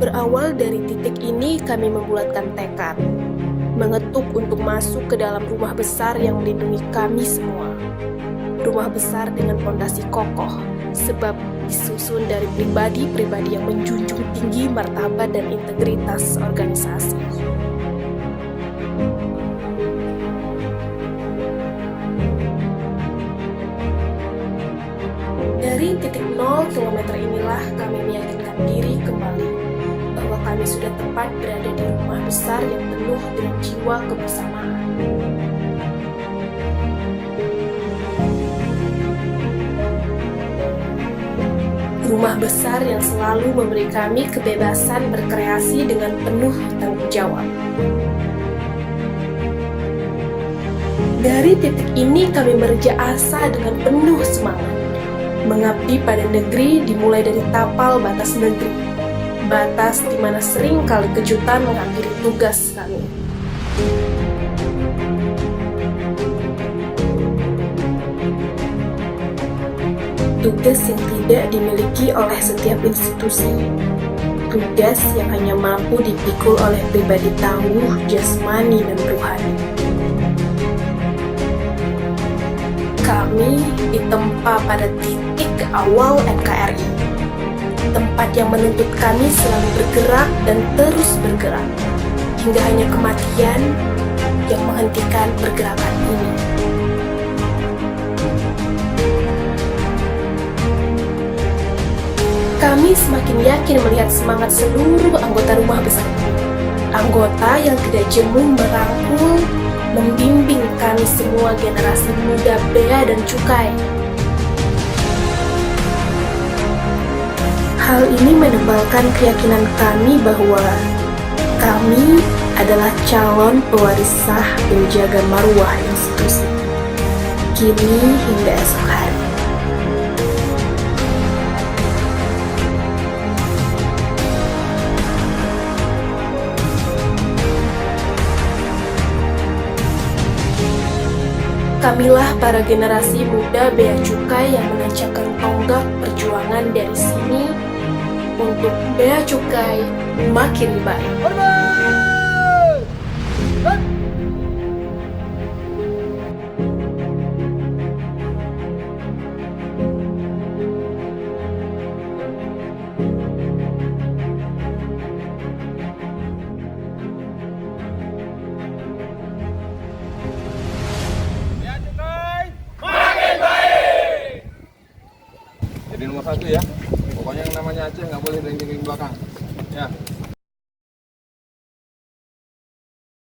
Berawal dari titik ini, kami membulatkan tekad, mengetuk untuk masuk ke dalam rumah besar yang melindungi kami semua. Rumah besar dengan fondasi kokoh, sebab disusun dari pribadi-pribadi yang menjunjung tinggi martabat dan integritas organisasi. Dari titik 0 km inilah kami meyakinkan diri kembali bahwa kami sudah tepat berada di rumah besar yang penuh dengan jiwa kebersamaan. Rumah besar yang selalu memberi kami kebebasan berkreasi dengan penuh tanggung jawab. Dari titik ini kami merja asa dengan penuh semangat, mengabdi pada negeri dimulai dari tapal batas negeri, batas di mana sering kali kejutan menghampiri tugas kami. Tugas yang tidak dimiliki oleh setiap institusi, tugas yang hanya mampu dipikul oleh pribadi tangguh jasmani dan rohani. Kami ditempa pada titik awal NKRI, tempat yang menuntut kami selalu bergerak dan terus bergerak, hingga hanya kematian yang menghentikan pergerakan ini. Kami semakin yakin melihat semangat seluruh anggota rumah besar ini, anggota yang tidak jemu merangkul, membimbing kami semua generasi muda bea dan cukai. Hal ini menebalkan keyakinan kami bahwa kami adalah calon pewaris sah penjaga marwah institusi, kini hingga esok hari. Kamilah para generasi muda bea cukai yang menancapkan tonggak perjuangan dari sini untuk bea cukai makin baik. Jadi nomor 1 ya, pokoknya yang namanya Aceh nggak boleh ring-ring belakang ya.